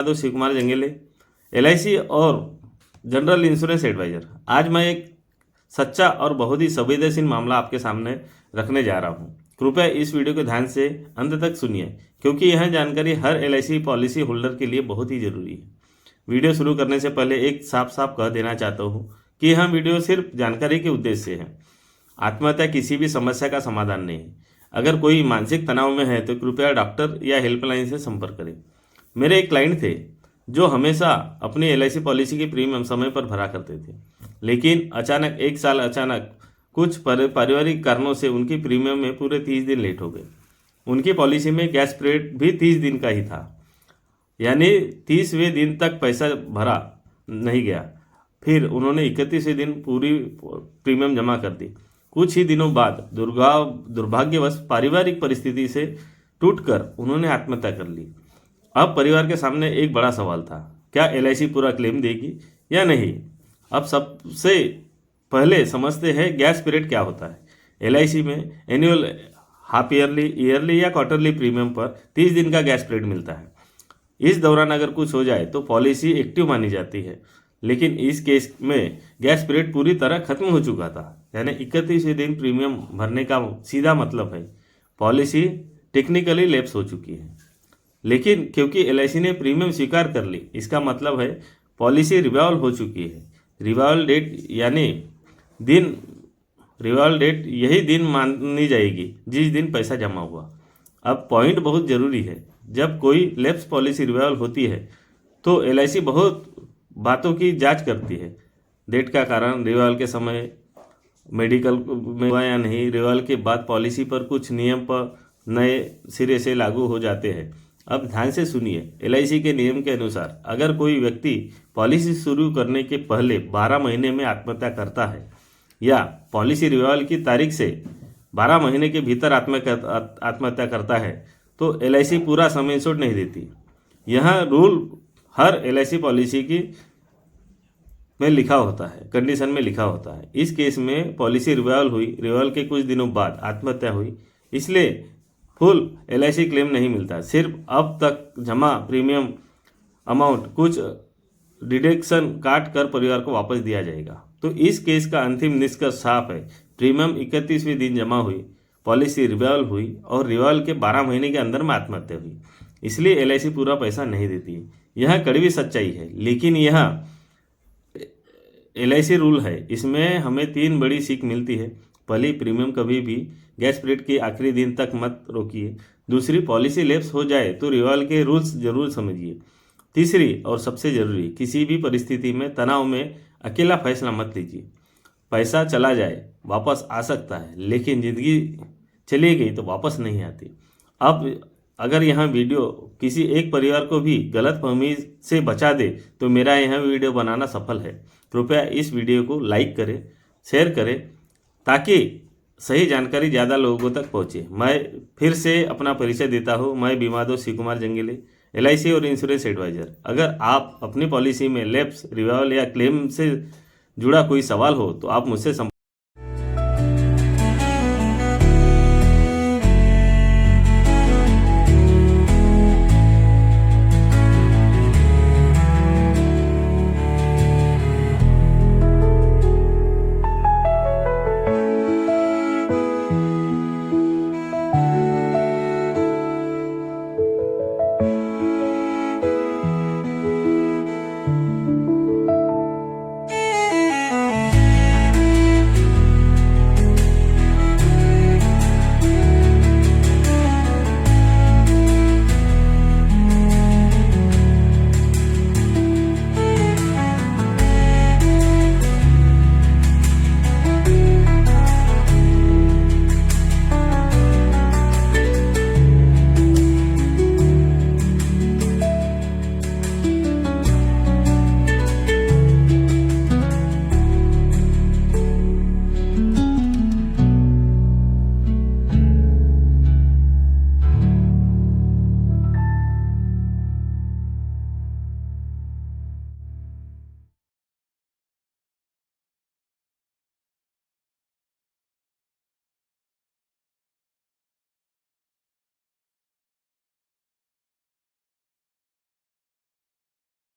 तो शिव कुमार जंगेले, LIC और general insurance adviser. आज मैं एक सच्चा और बहुत ही संवेदनशील मामला आपके सामने रखने जा रहा हूँ। कृपया इस वीडियो को ध्यान से अंत तक सुनिए, क्योंकि यह जानकारी हर LIC पॉलिसी होल्डर के लिए बहुत ही ज़रूरी है। वीडियो शुरू करने से पहले एक साफ साफ कह देना चाहता हूँ कि यह वीडियो सिर्फ जानकारी के उद्देश्य से है। आत्महत्या किसी भी समस्या का समाधान नहीं है। अगर कोई मानसिक तनाव में है तो कृपया डॉक्टर या हेल्पलाइन से संपर्क करें। मेरे एक क्लाइंट थे जो हमेशा अपनी LIC पॉलिसी की प्रीमियम समय पर भरा करते थे, लेकिन अचानक एक साल अचानक कुछ पारिवारिक कारणों से उनकी प्रीमियम में पूरे 30 दिन लेट हो गए। उनकी पॉलिसी में गैस पीरियड भी 30 दिन का ही था, यानी 30वें दिन तक पैसा भरा नहीं गया। फिर उन्होंने 31वें दिन पूरी प्रीमियम जमा कर दी। कुछ ही दिनों बाद दुर्भाग्यवश पारिवारिक परिस्थिति से टूटकर उन्होंने आत्महत्या कर ली। अब परिवार के सामने एक बड़ा सवाल था, क्या LIC पूरा क्लेम देगी या नहीं। अब सबसे पहले समझते हैं गैस पीरियड क्या होता है। LIC में एनुअल, हाफ ईयरली, ईयरली या क्वार्टरली प्रीमियम पर 30 दिन का गैस पीरियड मिलता है। इस दौरान अगर कुछ हो जाए तो पॉलिसी एक्टिव मानी जाती है, लेकिन इस केस में गैस पीरियड पूरी तरह खत्म हो चुका था, यानी 31वें दिन प्रीमियम भरने का सीधा मतलब है पॉलिसी टेक्निकली लैप्स हो चुकी है। लेकिन क्योंकि LIC ने प्रीमियम स्वीकार कर ली, इसका मतलब है पॉलिसी रिवाइवल हो चुकी है। रिवाइवल डेट यही दिन मानी जाएगी जिस दिन पैसा जमा हुआ। अब पॉइंट बहुत ज़रूरी है, जब कोई लैप्स पॉलिसी रिवाइवल होती है तो LIC बहुत बातों की जांच करती है। डेट का कारण, रिवाइवल के समय मेडिकल में हुआ या नहीं, रिवाइवल के बाद पॉलिसी पर कुछ नियम पर नए सिरे से लागू हो जाते हैं। अब ध्यान से सुनिए, LIC के नियम के अनुसार अगर कोई व्यक्ति पॉलिसी शुरू करने के पहले 12 महीने में आत्महत्या करता है या पॉलिसी रिवाइवल की तारीख से 12 महीने के भीतर आत्महत्या करता है तो LIC पूरा सम इंश्योर्ड नहीं देती। यह रूल हर LIC पॉलिसी की में लिखा होता है, कंडीशन में लिखा होता है। इस केस में पॉलिसी रिवाइवल हुई, रिवाइवल के कुछ दिनों बाद आत्महत्या हुई, इसलिए फुल LIC क्लेम नहीं मिलता। सिर्फ अब तक जमा प्रीमियम अमाउंट कुछ डिडक्शन काट कर परिवार को वापस दिया जाएगा। तो इस केस का अंतिम निष्कर्ष साफ है, प्रीमियम 31वें दिन जमा हुई, पॉलिसी रिवाइवल हुई और रिवाइवल के 12 महीने के अंदर में आत्महत्या हुई, इसलिए LIC पूरा पैसा नहीं देती। यह कड़वी सच्चाई है, लेकिन यह LIC रूल है। इसमें हमें 3 बड़ी सीख मिलती है। पहली, प्रीमियम कभी भी गैस पीरियड के आखिरी दिन तक मत रोकिए। दूसरी, पॉलिसी लैप्स हो जाए तो रिवाइवल के रूल्स जरूर समझिए। तीसरी और सबसे ज़रूरी, किसी भी परिस्थिति में तनाव में अकेला फैसला मत लीजिए। पैसा चला जाए वापस आ सकता है, लेकिन ज़िंदगी चली गई तो वापस नहीं आती। अब अगर यह वीडियो किसी एक परिवार को भी गलतफहमी से बचा दे तो मेरा यह वीडियो बनाना सफल है। कृपया इस वीडियो को लाइक करें, शेयर करें, ताकि सही जानकारी ज़्यादा लोगों तक पहुँचे। मैं फिर से अपना परिचय देता हूँ, मैं बीमादो शिव कुमार जंगेले, LIC और इंश्योरेंस एडवाइज़र। अगर आप अपनी पॉलिसी में लैप्स, रिवाइवल या क्लेम से जुड़ा कोई सवाल हो तो आप मुझसे संपर्क